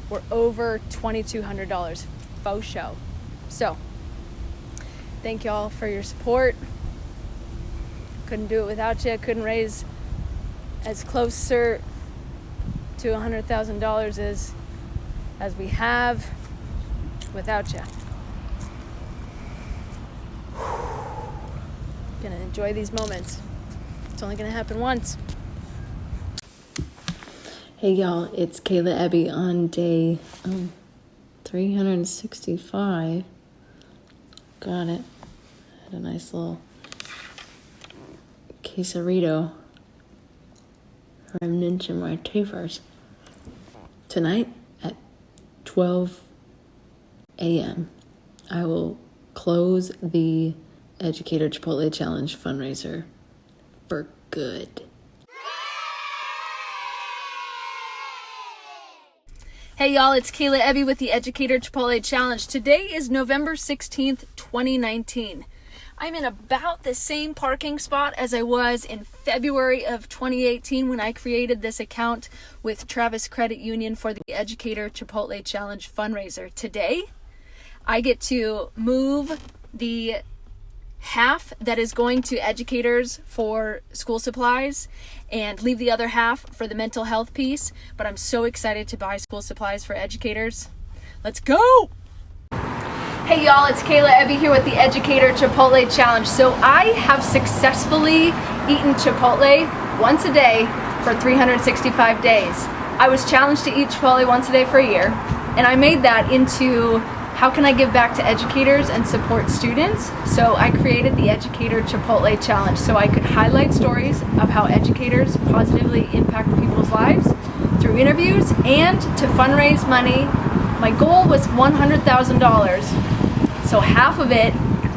We're over $2,200, faux show. So, thank you all for your support. Couldn't do it without you. Couldn't raise as closer to $100,000 as we have without you. Gonna enjoy these moments. It's only gonna happen once. Hey y'all, it's Kayla Ebbe on day 365. Got it. Had a nice little quesarito remnant in my teethers. Tonight at 12 a.m. I will close the Educator Chipotle Challenge fundraiser for good. Hey y'all, it's Kayla Ebbe with the Educator Chipotle Challenge. Today is November 16th, 2019. I'm in about the same parking spot as I was in February of 2018 when I created this account with Travis Credit Union for the Educator Chipotle Challenge fundraiser. Today, I get to move the half that is going to educators for school supplies and leave the other half for the mental health piece. But I'm so excited to buy school supplies for educators. Let's go! Hey y'all, it's Kayla Ebbe here with the Educator Chipotle Challenge. So I have successfully eaten Chipotle once a day for 365 days. I was challenged to eat Chipotle once a day for a year, and I made that into how can I give back to educators and support students? So I created the Educator Chipotle Challenge so I could highlight stories of how educators positively impact people's lives through interviews and to fundraise money. My goal was $100,000. So half of it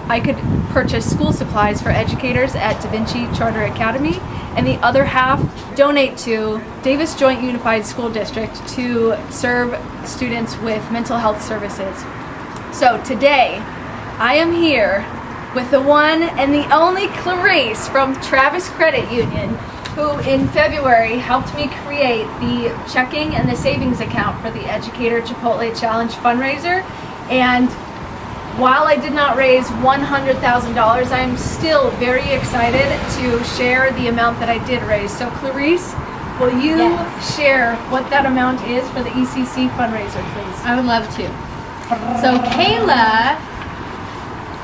I could purchase school supplies for educators at Da Vinci Charter Academy, and the other half donate to Davis Joint Unified School District to serve students with mental health services. So today, I am here with the one and the only Clarice from Travis Credit Union, who in February helped me create the checking and the savings account for the Educator Chipotle Challenge fundraiser. And while I did not raise $100,000, I'm still very excited to share the amount that I did raise. So Clarice, will you share what that amount is for the ECC fundraiser, please? I would love to. So Kayla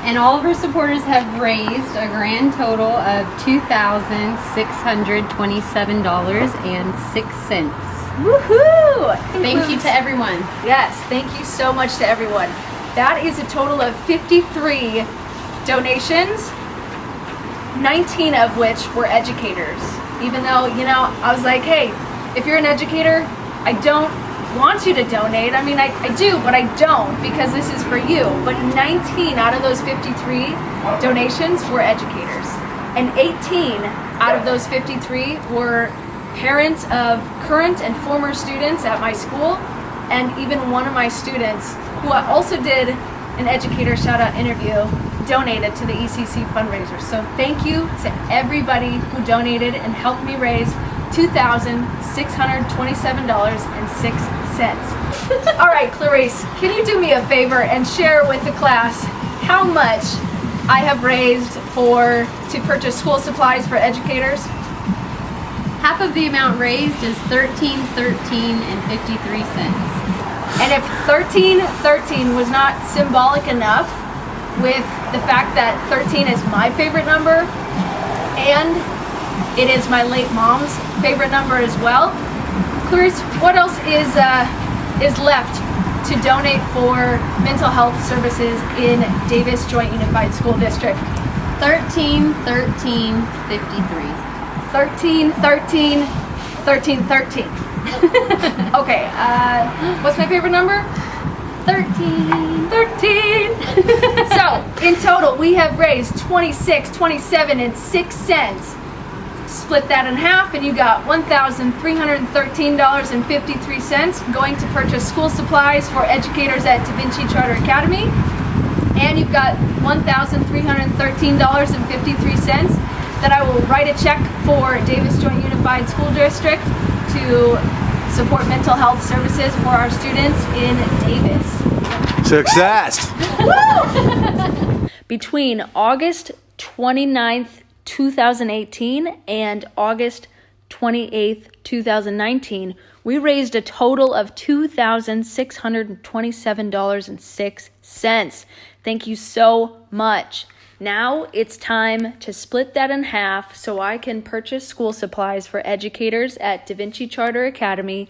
and all of her supporters have raised a grand total of $2,627.06. Woohoo! Thank you to everyone. Yes, thank you so much to everyone. That is a total of 53 donations, 19 of which were educators. Even though, I was like, hey, if you're an educator, I don't want you to donate. I mean, I do, but I don't because this is for you. But 19 out of those 53 donations were educators. And 18 out of those 53 were parents of current and former students at my school. And even one of my students, who I also did an educator shout out interview, donated to the ECC fundraiser. So thank you to everybody who donated and helped me raise $2,627.06. All right, Clarice, can you do me a favor and share with the class how much I have raised to purchase school supplies for educators? Half of the amount raised is $13.53. And if $13.13 was not symbolic enough, with the fact that 13 is my favorite number and it is my late mom's favorite number as well, Clarice, what else is left to donate for mental health services in Davis Joint Unified School District? $13.53. 13. Okay, what's my favorite number? 13. So, in total, we have raised $26.27.06. Split that in half, and you got $1,313.53 going to purchase school supplies for educators at Da Vinci Charter Academy. And you've got $1,313.53 that I will write a check for Davis Joint Unified School District to support mental health services for our students in Davis. Success! Between August 29th, 2018 and August 28th, 2019, we raised a total of $2,627.06. Thank you so much. Now it's time to split that in half so I can purchase school supplies for educators at Da Vinci Charter Academy,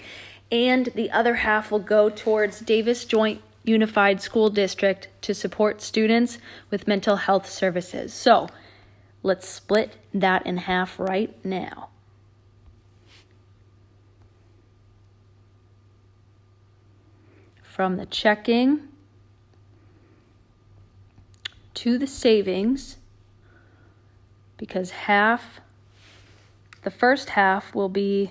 and the other half will go towards Davis Joint Unified School District to support students with mental health services. So let's split that in half right now. From the checking to the savings, because the first half will be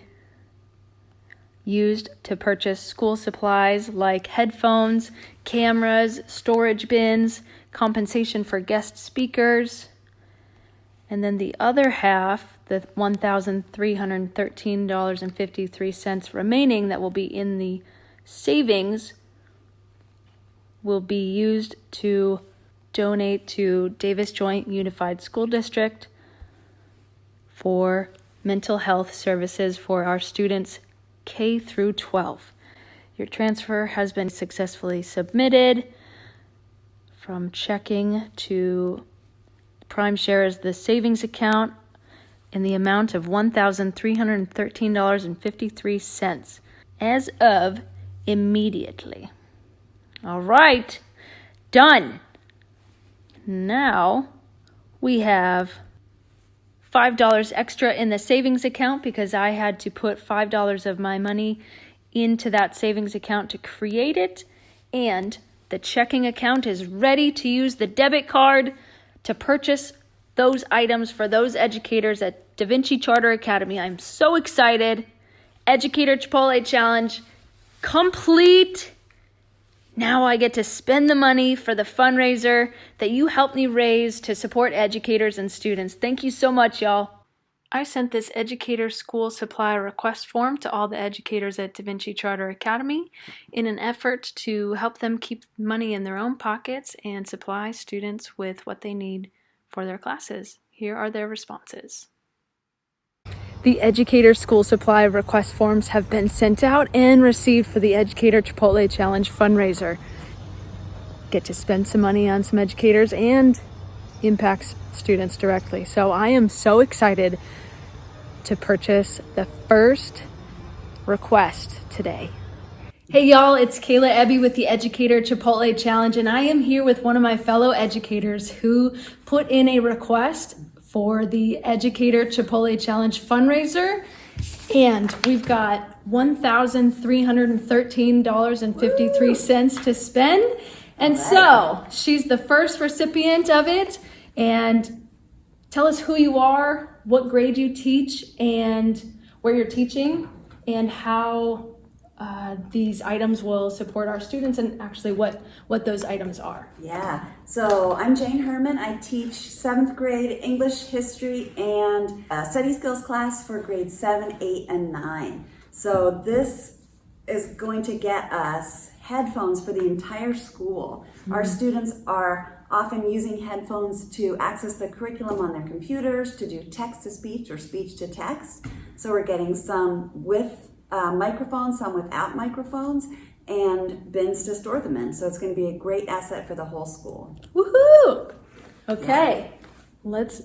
used to purchase school supplies like headphones, cameras, storage bins, compensation for guest speakers, and then the other half, the $1,313.53 remaining that will be in the savings, will be used to donate to Davis Joint Unified School District for mental health services for our students K through 12. Your transfer has been successfully submitted. From checking to Prime shares the savings account in the amount of $1,313.53 as of immediately. All right, done. Now we have $5 extra in the savings account because I had to put $5 of my money into that savings account to create it, and the checking account is ready to use the debit card to purchase those items for those educators at Da Vinci Charter Academy. I'm so excited. Educator Chipotle Challenge complete. Now I get to spend the money for the fundraiser that you helped me raise to support educators and students. Thank you so much, y'all. I sent this educator school supply request form to all the educators at Da Vinci Charter Academy in an effort to help them keep money in their own pockets and supply students with what they need for their classes. Here are their responses. The educator school supply request forms have been sent out and received for the Educator Chipotle Challenge fundraiser. Get to spend some money on some educators and impacts students directly. So I am so excited to purchase the first request today. Hey y'all, it's Kayla Ebbe with the Educator Chipotle Challenge, and I am here with one of my fellow educators who put in a request for the Educator Chipotle Challenge fundraiser, and we've got $1,313.53 to spend, and so she's the first recipient of it. And tell us who you are, what grade you teach, and where you're teaching, and how these items will support our students, and actually what those items are. Yeah, so I'm Jane Herman. I teach 7th grade English, history, and study skills class for grades 7, 8, and 9. So this is going to get us headphones for the entire school. Mm-hmm. Our students are often using headphones to access the curriculum on their computers, to do text-to-speech or speech-to-text. So we're getting some with microphones, some without microphones, and bins to store them in. So it's going to be a great asset for the whole school. Woohoo! Okay, yeah. Let's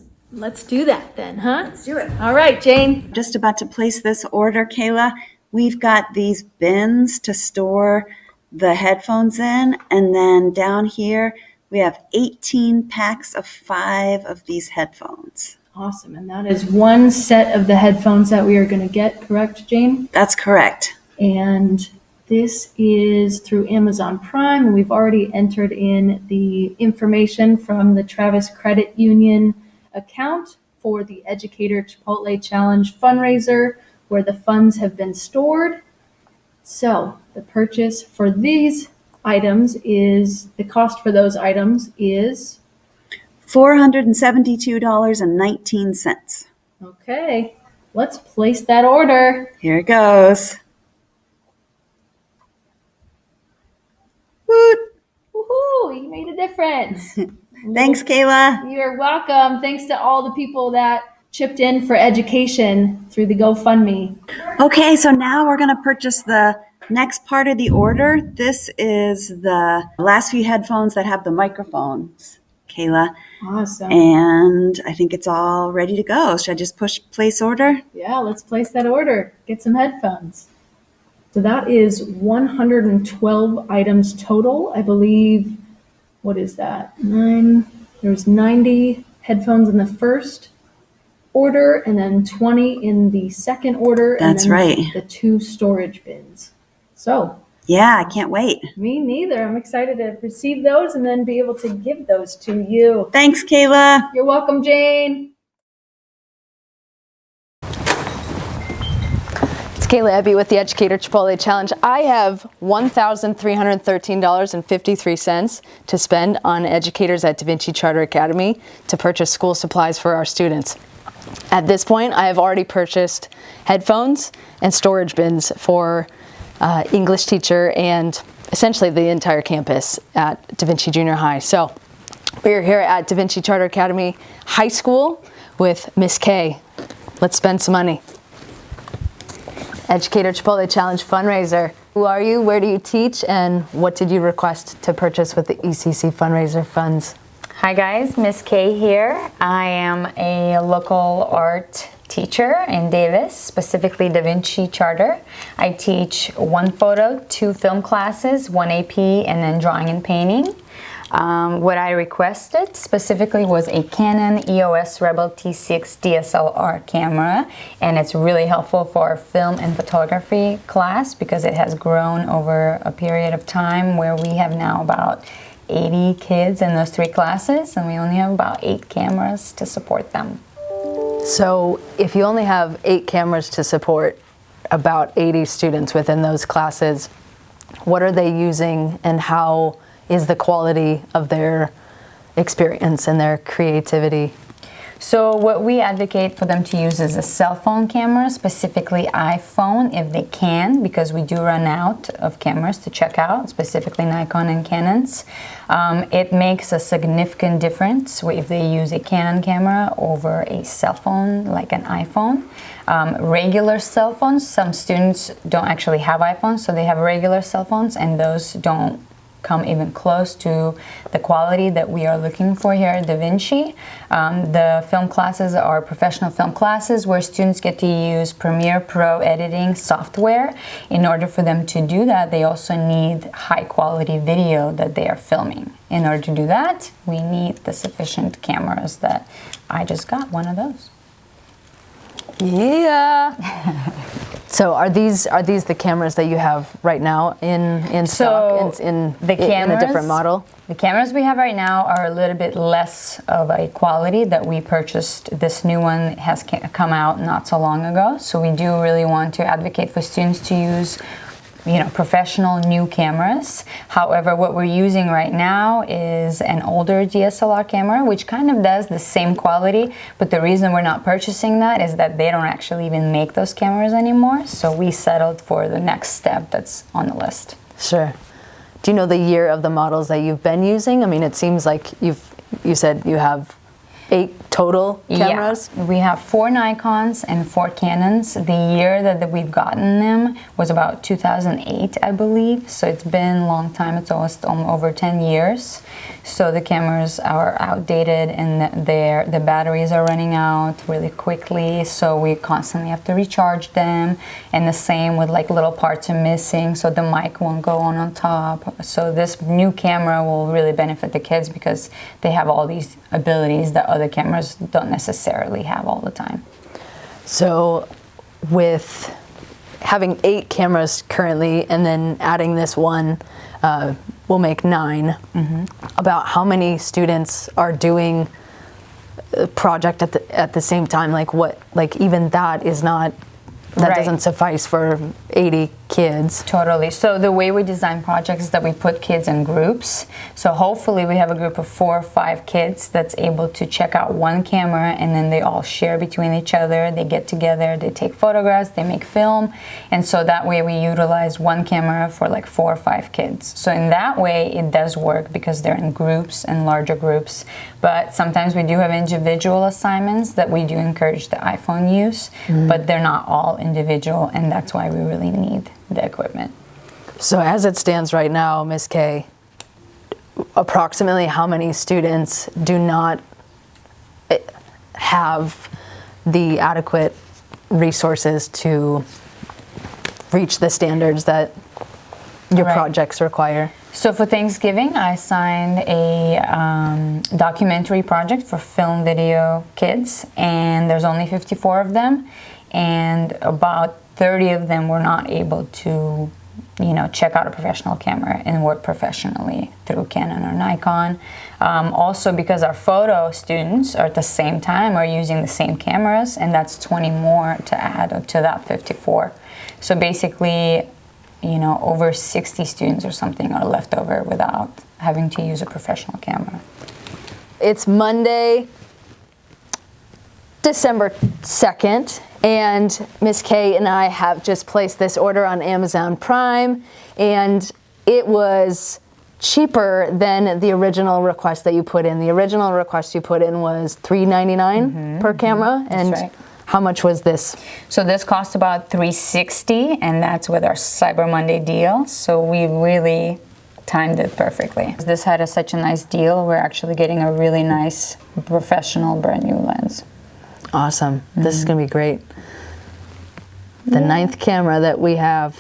do that then, huh? Let's do it. All right, Jane. Just about to place this order, Kayla. We've got these bins to store the headphones in, and then down here we have 18 packs of 5 of these headphones. Awesome, and that is one set of the headphones that we are going to get, correct, Jane? That's correct. And this is through Amazon Prime, and we've already entered in the information from the Travis Credit Union account for the Educator Chipotle Challenge fundraiser, where the funds have been stored. So the purchase for these items is, the cost for those items is $472.19. okay. let's place that order. Here it goes. Woot! Woohoo! You made a difference. Thanks, Kayla. You're welcome. Thanks to all the people that chipped in for education through the GoFundMe. Okay, so now we're going to purchase the next part of the order. This is the last few headphones that have the microphones, Kayla. Awesome. And I think it's all ready to go. Should I just push place order? Yeah, let's place that order. Get some headphones. So that is 112 items total. I believe, what is that? There's 90 headphones in the first order and then 20 in the second order. That's and then right. The 2 storage bins. So, Yeah, I can't wait. me neither. I'm excited to receive those and then be able to give those to you. Thanks, Kayla. You're welcome, Jane. It's Kayla Ebbe with the Educator Chipotle Challenge. I have $1,313.53 to spend on educators at Da Vinci Charter Academy to purchase school supplies for our students. At this point, I have already purchased headphones and storage bins for English teacher and essentially the entire campus at Da Vinci Junior High. So we are here at Da Vinci Charter Academy High School with Miss K. Let's spend some money. Educator Chipotle Challenge fundraiser. Who are you? Where do you teach? And what did you request to purchase with the ECC Fundraiser funds? Hi guys, Miss K here. I am a local art teacher in Davis, specifically Da Vinci Charter. I teach 1 photo, 2 film classes, 1 AP, and then drawing and painting. What I requested specifically was a Canon EOS Rebel T6 DSLR camera, and it's really helpful for our film and photography class because it has grown over a period of time where we have now about 80 kids in those 3 classes, and we only have about 8 cameras to support them. So if you only have 8 cameras to support about 80 students within those classes, what are they using and how is the quality of their experience and their creativity? So what we advocate for them to use is a cell phone camera, specifically iPhone if they can, because we do run out of cameras to check out, specifically Nikon and Canons. It makes a significant difference if they use a Canon camera over a cell phone like an iPhone. Regular cell phones, some students don't actually have iPhones, so they have regular cell phones, and those don't come even close to the quality that we are looking for here at Da Vinci. The film classes are professional film classes where students get to use Premiere Pro editing software. In order for them to do that, they also need high quality video that they are filming. In order to do that, we need the sufficient cameras that I just got one of those. Yeah. So are these the cameras that you have right now in stock in a different model? The cameras we have right now are a little bit less of a quality that we purchased. This new one has come out not so long ago, so we do really want to advocate for students to use professional new cameras. However, what we're using right now is an older DSLR camera, which kind of does the same quality, but the reason we're not purchasing that is that they don't actually even make those cameras anymore, so we settled for the next step that's on the list. Sure. Do you know the year of the models that you've been using? I mean, it seems like you said you have 8 total cameras? Yeah, we have 4 Nikons and 4 Canons. The year that we've gotten them was about 2008, I believe. So it's been a long time. It's almost over 10 years. So the cameras are outdated and the batteries are running out really quickly. So we constantly have to recharge them. And the same with like little parts are missing, so the mic won't go on top. So this new camera will really benefit the kids because they have all these abilities that other cameras don't necessarily have all the time. So with having 8 cameras currently and then adding this one, we'll make 9. Mm-hmm. About how many students are doing a project at the same time? Like even that is not, that Right. doesn't suffice for 80 kids. Totally. So the way we design projects is that we put kids in groups. So hopefully we have a group of 4 or 5 kids that's able to check out one camera, and then they all share between each other. They get together, they take photographs, they make film. And so that way we utilize one camera for like 4 or 5 kids. So in that way it does work because they're in groups and larger groups. But sometimes we do have individual assignments that we do encourage the iPhone use, but they're not all individual, and that's why we really need the equipment. So as it stands right now, Ms. K, approximately how many students do not have the adequate resources to reach the standards that your projects require? So for Thanksgiving, I signed a documentary project for film video kids, and there's only 54 of them, and about 30 of them were not able to, check out a professional camera and work professionally through Canon or Nikon. Also because our photo students are at the same time are using the same cameras, and that's 20 more to add to that 54. So basically, over 60 students or something are left over without having to use a professional camera. It's Monday, December 2nd, and Ms. K and I have just placed this order on Amazon Prime, and it was cheaper than the original request that you put in. The original request you put in was $399 per camera, and That's right. How much was this? So this cost about $360, and that's with our Cyber Monday deal. So we really timed it perfectly. This had such a nice deal. We're actually getting a really nice professional brand new lens. Awesome. This is going to be great. The 9th camera that we have.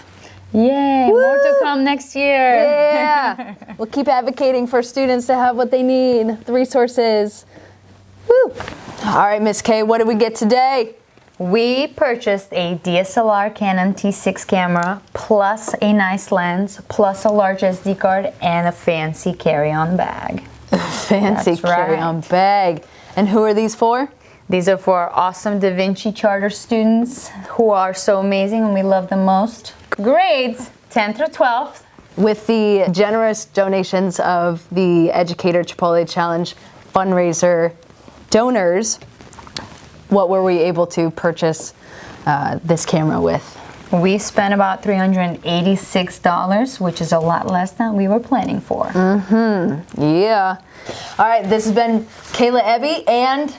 Yay! Woo! More to come next year. Yeah. We'll keep advocating for students to have what they need, the resources. Woo! All right, Miss K, what did we get today? We purchased a DSLR Canon T6 camera, plus a nice lens, plus a large SD card, and a fancy carry-on bag. Fancy That's right. carry-on bag. And who are these for? These are for our awesome Da Vinci Charter students who are so amazing and we love them most. Grades 10 through 12. With the generous donations of the Educator Chipotle Challenge fundraiser donors, what were we able to purchase this camera with? We spent about $386, which is a lot less than we were planning for. Yeah. All right, this has been Kayla Ebbe and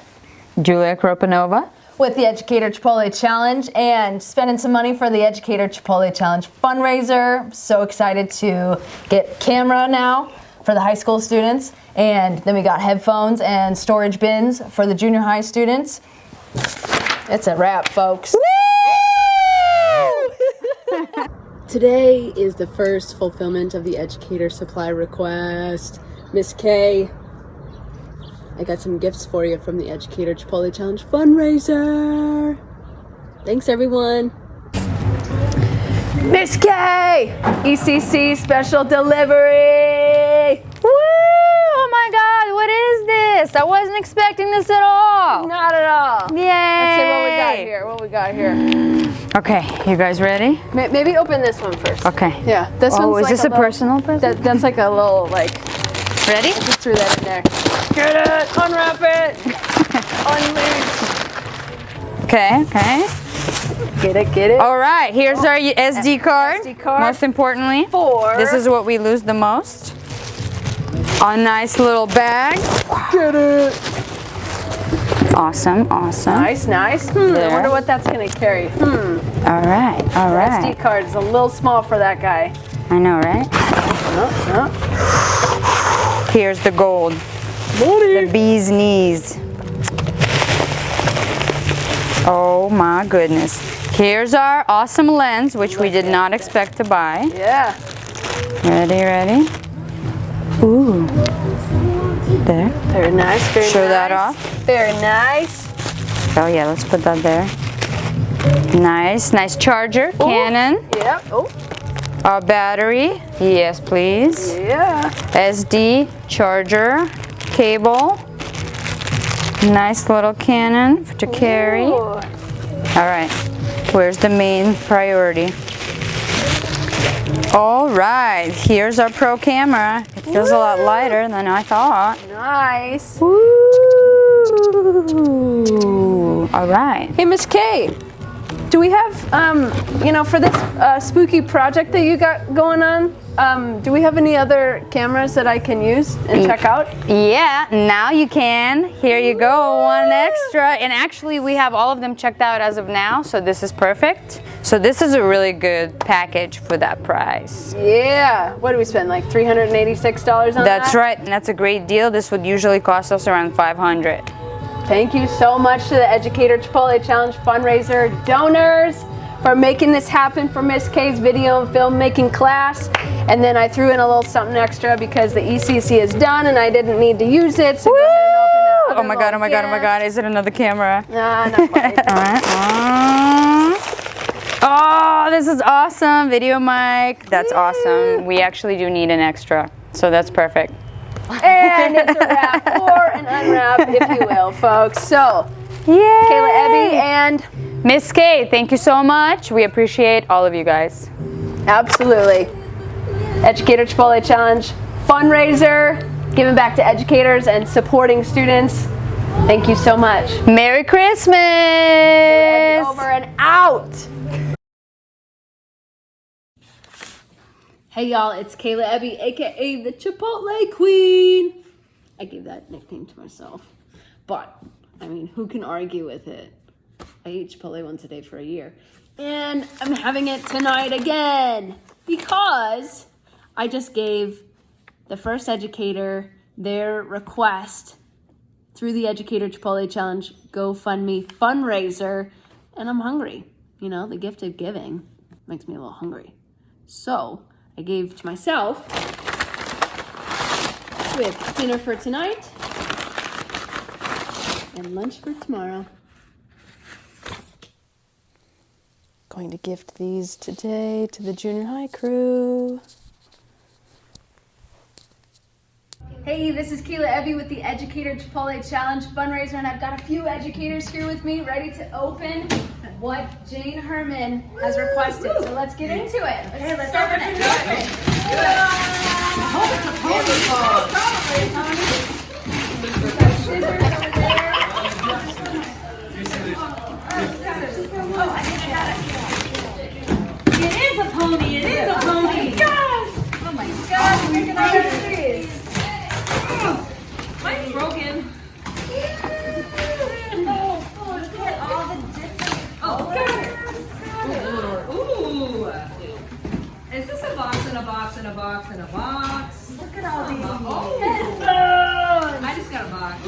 Julia Kropanova with the Educator Chipotle Challenge, and spending some money for the Educator Chipotle Challenge fundraiser. So excited to get camera now for the high school students, and then we got headphones and storage bins for the junior high students. It's a wrap, folks. Today is the first fulfillment of the Educator Supply request. Miss K, I got some gifts for you from the Educator Chipotle Challenge fundraiser. Thanks, everyone. Miss K! ECC special delivery! Woo! Oh my God, what is this? I wasn't expecting this at all. Not at all. Yay! Let's see what we got here. What we got here? Okay, you guys ready? Maybe open this one first. Okay. Yeah, this one's is like this a little, personal present? That's like a little, like, Ready? just threw that in there. Get it! Unwrap it! Unleash! Okay. Get it? All right, here's our SD card. SD card. Most importantly, Four. this is what we lose the most. A nice little bag. Get it! Awesome. Nice. I There. wonder what that's gonna carry. All right. SD card is a little small for that guy. I know, right? Here's the gold. The bee's knees. Oh my goodness. Here's our awesome lens, which we did not expect to buy. Yeah. Ready? Ooh. There. Very nice. Show that off. Very nice. Oh yeah, let's put that there. Nice charger, Canon. Yep. Oh. A battery, yes please. Yeah. SD charger, cable. Nice little Canon to carry. Ooh. All right, where's the main priority? All right, here's our pro camera. It feels a lot lighter than I thought. Nice. Woo! All right. Hey, Miss K, do we have, for this spooky project that you got going on, do we have any other cameras that I can use and check out? Yeah, now you can. Here you go, one extra. And actually, we have all of them checked out as of now, so this is perfect. So this is a really good package for that price. Yeah. What do we spend, like $386 on that? That's right, and that's a great deal. This would usually cost us around $500. Thank you so much to the Educator Chipotle Challenge fundraiser donors for making this happen for Miss K's video and filmmaking class. And then I threw in a little something extra because the ECC is done and I didn't need to use it. So go ahead and open that other Oh my god, oh my god, oh my god. Is it another camera? Nah, not quite. All right. Oh, this is awesome. Video mic. That's awesome. We actually do need an extra, so that's perfect. And it's a wrap or an unwrap, if you will, folks. So, Yay! Kayla, Ebbe, and Miss K, thank you so much. We appreciate all of you guys. absolutely. Educator Chipotle Challenge fundraiser, giving back to educators and supporting students. Thank you so much. Merry Christmas! Ebbe over and out. Hey y'all, it's Kayla Ebbe, aka the Chipotle Queen. I gave that nickname to myself, but I mean, who can argue with it? I eat Chipotle once a day for a year, and I'm having it tonight again because I just gave the first educator their request through the Educator Chipotle Challenge GoFundMe fundraiser, and I'm hungry. You know, the gift of giving makes me a little hungry. So I gave to myself with dinner for tonight and lunch for tomorrow. Going to gift these today to the junior high crew. Hey, this is Kayla Ebbe with the Educator Chipotle Challenge fundraiser, and I've got a few educators here with me ready to open what Jane Herman has requested. So let's get into it. Let's open it. It is a pony. It is a pony. Oh my gosh, look at all of these. Mine's broken. Ooh. Is this a box and a box and a box and a box? Look at all these. Oh. I just got a box. I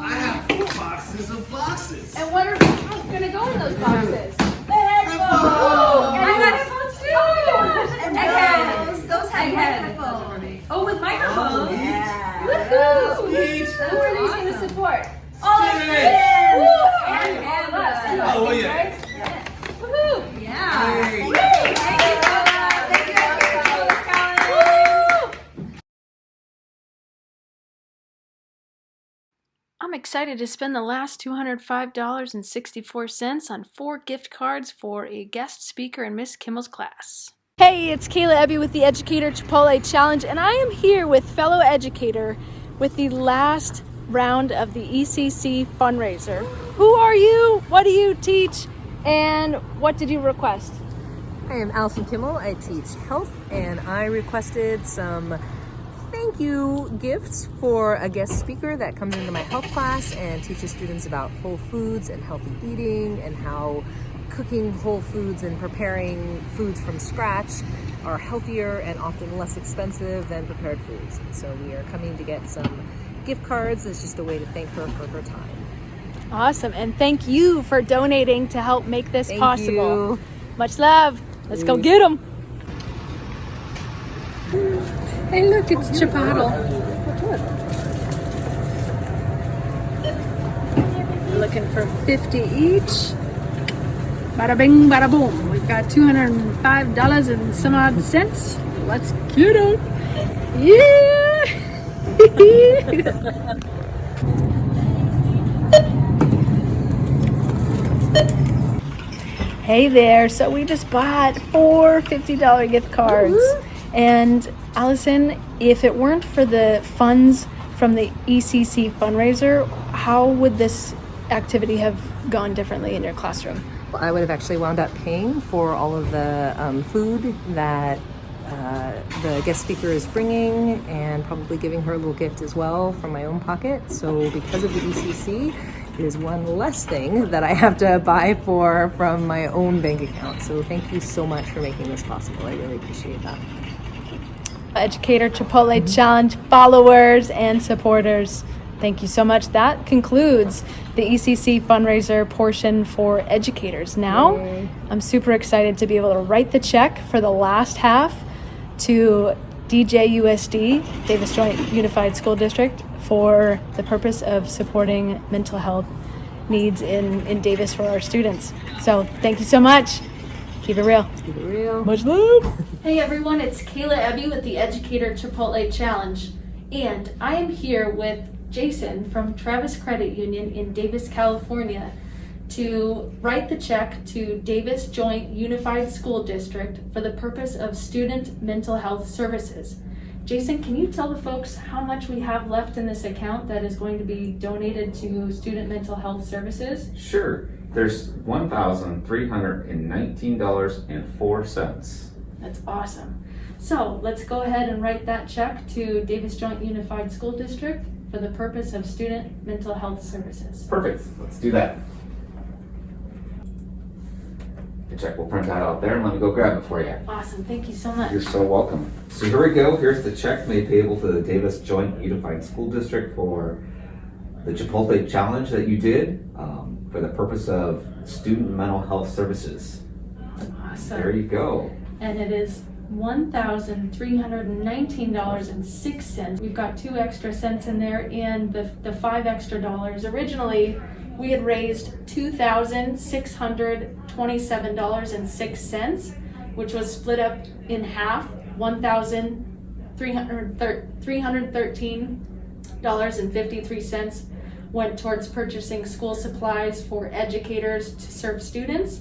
have boxes of boxes. And what are going to go in those boxes? Oh, I got headphones too. And headphones. Those have microphones. Oh, with microphones. Yeah. Woohoo! Who are these going to support? Oh, and Oh, yeah. Woohoo! Yeah. Hey. I'm excited to spend the last $205.64 on 4 gift cards for a guest speaker in Miss Kimmel's class. Hey, it's Kayla Ebbe with the Educator Chipotle Challenge, and I am here with fellow educator with the last round of the ECC Fundraiser. Who are you? What do you teach? And what did you request? I am Allison Kimmel. I teach health, and I requested some thank you gifts for a guest speaker that comes into my health class and teaches students about whole foods and healthy eating and how cooking whole foods and preparing foods from scratch are healthier and often less expensive than prepared foods. So we are coming to get some gift cards. It's just a way to thank her for her time. Awesome, and thank you for donating to help make this possible. You. Much love. Let's go get them. Hey, look, it's Chipotle. Looking for 50 each. Bada bing, bada boom. We've got $205 and some odd cents. Let's get them. Yeah. Hey there. So we just bought 4 $50 gift cards. And Allison, if it weren't for the funds from the ECC Fundraiser, how would this activity have gone differently in your classroom? I would have actually wound up paying for all of the food that the guest speaker is bringing, and probably giving her a little gift as well from my own pocket. So because of the ECC, it is one less thing that I have to buy for from my own bank account. So thank you so much for making this possible. I really appreciate that. Educator Chipotle Challenge followers and supporters, thank you so much. That concludes the ECC fundraiser portion for educators. Now, I'm super excited to be able to write the check for the last half to DJUSD, Davis Joint Unified School District, for the purpose of supporting mental health needs in Davis for our students. So thank you so much. Keep it real. Keep it real. Much love. Hey everyone, it's Ebbe with the Educator Chipotle Challenge. And I am here with Jason from Travis Credit Union in Davis, California, to write the check to Davis Joint Unified School District for the purpose of student mental health services. Jason, can you tell the folks how much we have left in this account that is going to be donated to student mental health services? Sure. There's $1,319.04. That's awesome. So let's go ahead and write that check to Davis Joint Unified School District for the purpose of student mental health services. Perfect. Let's do that. The check will print out there, and let me go grab it for you. Awesome. Thank you so much. You're so welcome. So here we go. Here's the check made payable to the Davis Joint Unified School District for the Chipotle challenge that you did for the purpose of student mental health services. Awesome. There you go. And it is $1,319.06. We've got 2 extra cents in there and the 5 extra dollars. Originally, we had raised $2,627.06, which was split up in half. $1,313.53 went towards purchasing school supplies for educators to serve students,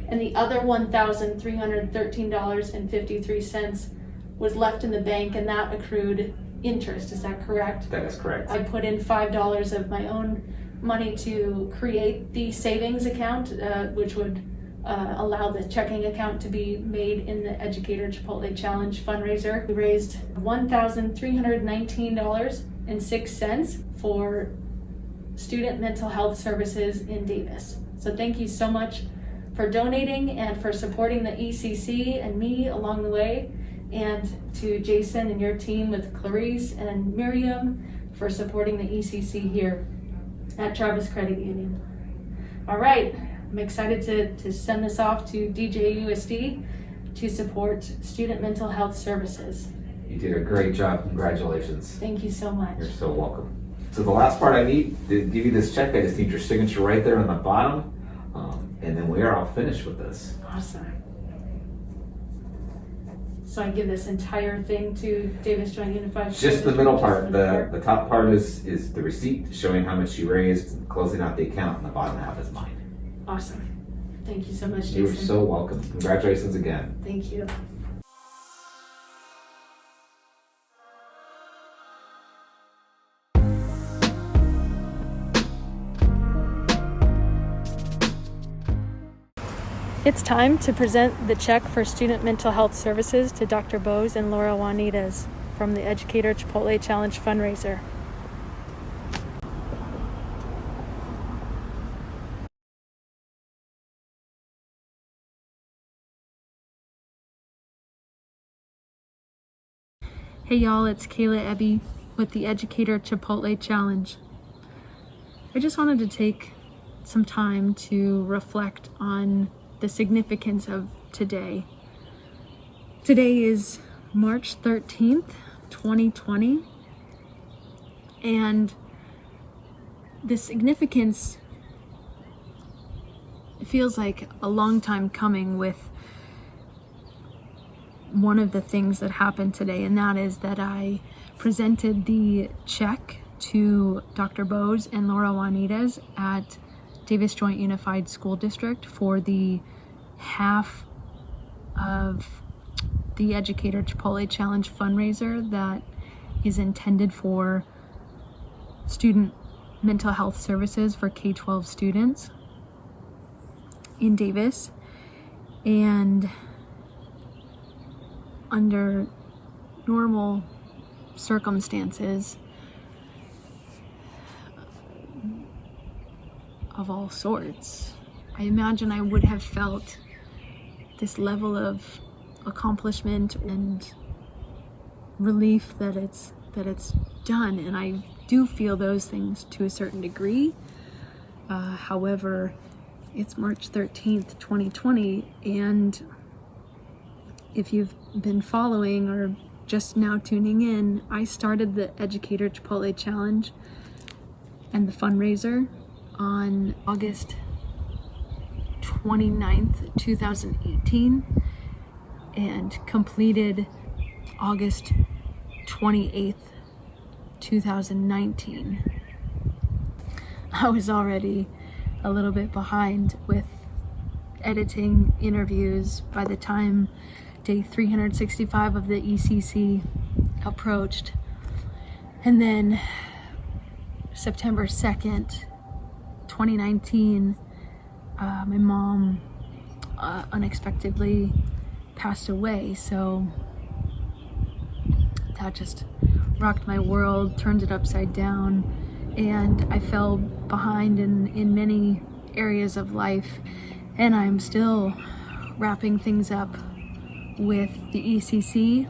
and the other $1,313.53 was left in the bank, and that accrued interest. Is that correct? That is correct. I put in $5 of my own money to create the savings account, which would allow the checking account to be made in the Educator Chipotle Challenge fundraiser. We raised $1,319.06 for student mental health services in Davis. So thank you so much for donating and for supporting the ECC and me along the way, and to Jason and your team with Clarice and Miriam for supporting the ECC here at Travis Credit Union. All right, I'm excited to send this off to DJUSD to support student mental health services. You did a great job. Congratulations. Thank you so much. You're so welcome. So the last part I need to give you this check, I just need your signature right there on the bottom, and then we are all finished with this. Awesome. So I give this entire thing to Davis Joint Unified. Just the middle part. The top part is the receipt showing how much you raised, closing out the account, and the bottom half is mine. Awesome. Thank you so much, Jason. You're so welcome. Congratulations again. Thank you. It's time to present the check for student mental health services to Dr. Bose and Laura Juanitas from the Educator Chipotle Challenge fundraiser. Hey y'all, it's Ebbe with the Educator Chipotle Challenge. I just wanted to take some time to reflect on the significance of today. Today is March 13th, 2020, and the significance, it feels like a long time coming with one of the things that happened today, and that is that I presented the check to Dr. Bose and Laura Juanitas at Davis Joint Unified School District for the half of the Educator Chipotle Challenge fundraiser that is intended for student mental health services for K-12 students in Davis. And under normal circumstances of all sorts, I imagine I would have felt this level of accomplishment and relief that it's done, and I do feel those things to a certain degree. However, it's March 13th, 2020, and if you've been following or just now tuning in, I started the Educator Chipotle Challenge and the fundraiser on August 29th, 2018, and completed August 28th, 2019. I was already a little bit behind with editing interviews by the time day 365 of the ECC approached. And then September 2nd, 2019, my mom unexpectedly passed away, so that just rocked my world, turned it upside down, and I fell behind in many areas of life, and I'm still wrapping things up with the ECC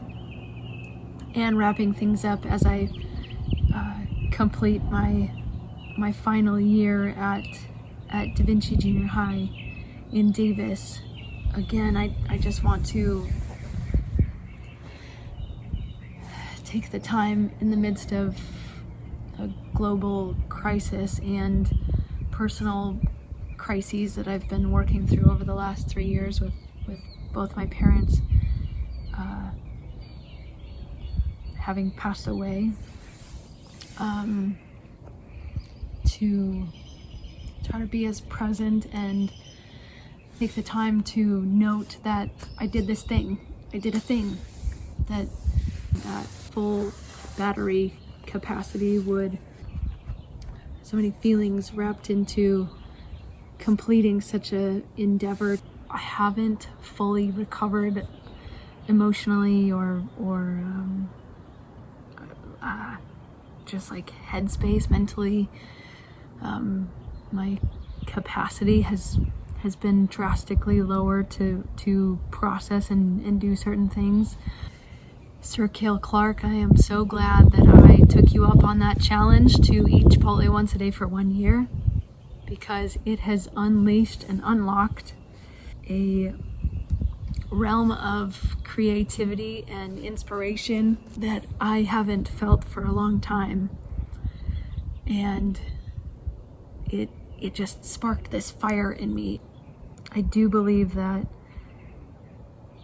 and wrapping things up as I complete my final year at Da Vinci Junior High in Davis. Again, I just want to take the time in the midst of a global crisis and personal crises that I've been working through over the last 3 years with both my parents having passed away, to try to be as present and take the time to note that I did a thing that full battery capacity would, so many feelings wrapped into completing such a endeavor. I haven't fully recovered emotionally or just like headspace mentally. My capacity has been drastically lower to process and do certain things. Sir Cale Clark, I am so glad that I took you up on that challenge to eat Chipotle once a day for 1 year, because it has unleashed and unlocked a realm of creativity and inspiration that I haven't felt for a long time. And it just sparked this fire in me. I do believe that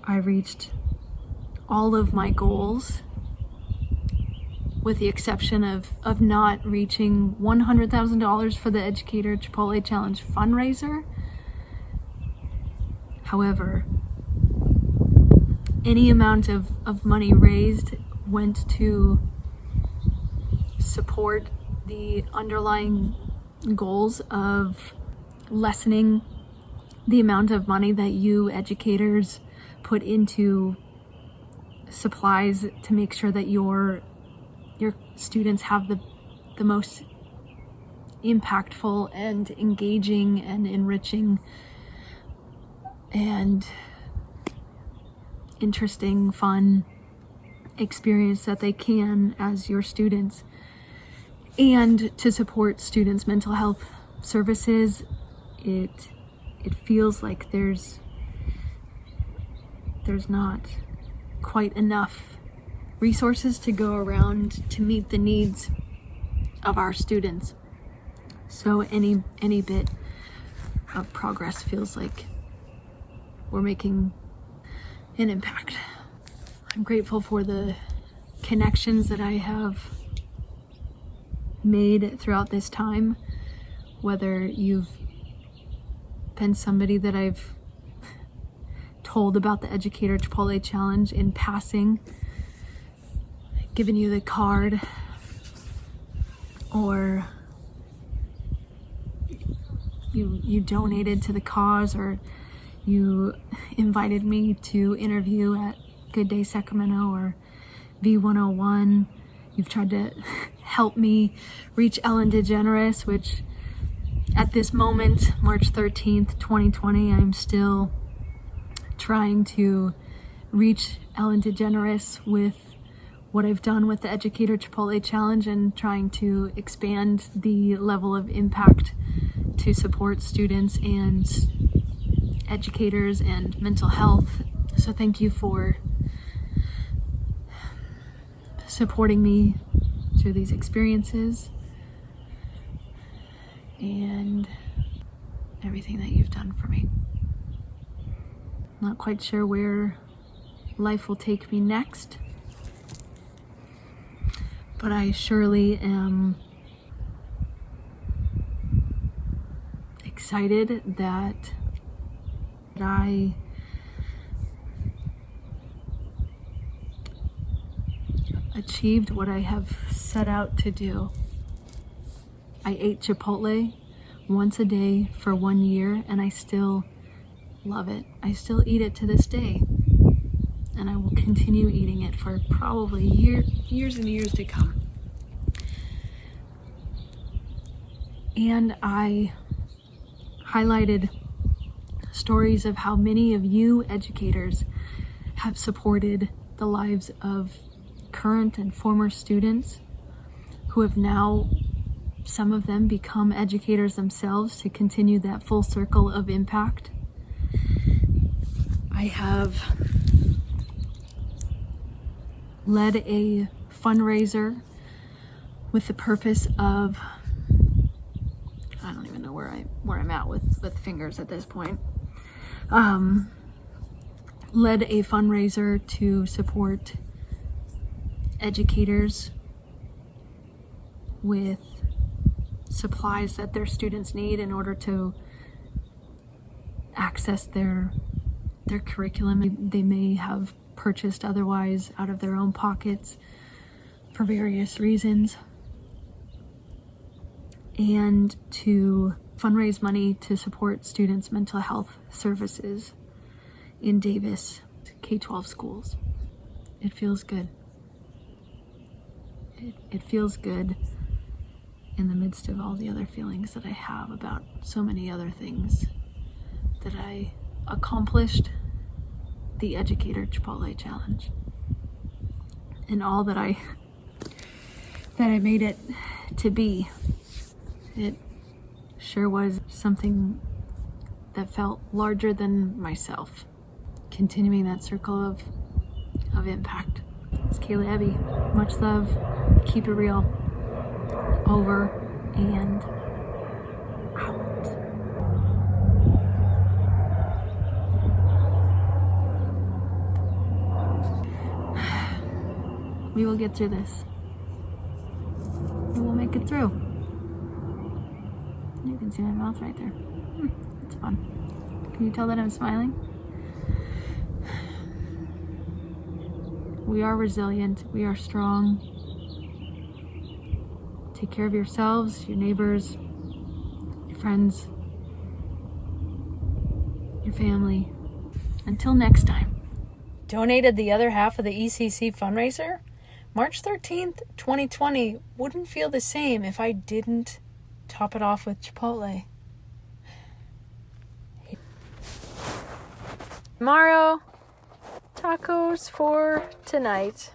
I reached all of my goals, with the exception of not reaching $100,000 for the Educator Chipotle Challenge fundraiser. However, any amount of money raised went to support the underlying goals of lessening the amount of money that you educators put into supplies to make sure that your students have the most impactful and engaging and enriching and interesting, fun experience that they can as your students. And to support students' mental health services, it feels like there's not quite enough resources to go around to meet the needs of our students. So any bit of progress feels like we're making an impact. I'm grateful for the connections that I have made throughout this time, whether you've been somebody that I've told about the Educator Chipotle Challenge in passing, given you the card, or you donated to the cause, or you invited me to interview at Good Day Sacramento or V101. You've tried to help me reach Ellen DeGeneres, which at this moment, March 13th, 2020, I'm still trying to reach Ellen DeGeneres with what I've done with the Educator Chipotle Challenge, and trying to expand the level of impact to support students and educators and mental health. So thank you for supporting me through these experiences and everything that you've done for me. Not quite sure where life will take me next, but I surely am excited that I achieved what I have set out to do. I ate Chipotle once a day for 1 year, and I still love it. I still eat it to this day, and I will continue eating it for probably years and years to come. And I highlighted stories of how many of you educators have supported the lives of current and former students who have now, some of them, become educators themselves to continue that full circle of impact. I have led a fundraiser with the purpose of, I don't even know where I'm at with fingers at this point. Led a fundraiser to support educators with supplies that their students need in order to access their curriculum they may have purchased otherwise out of their own pockets for various reasons, and to fundraise money to support students' mental health services in Davis K-12 schools. It feels good. It feels good in the midst of all the other feelings that I have about so many other things that I accomplished the Educator Chipotle Challenge, and all that I made it to be. It sure was something that felt larger than myself, continuing that circle of impact. It's Kayla Ebbe. Much love. Keep it real. Over and out. We will get through this. We will make it through. You can see my mouth right there. It's fun. Can you tell that I'm smiling? We are resilient. We are strong. Take care of yourselves, your neighbors, your friends, your family. Until next time. Donated the other half of the ECC fundraiser? March 13th, 2020 wouldn't feel the same if I didn't top it off with Chipotle. Tomorrow, tacos for tonight.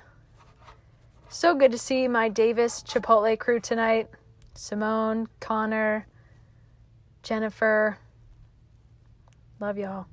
So good to see my Davis Chipotle crew tonight. Simone, Connor, Jennifer. Love y'all.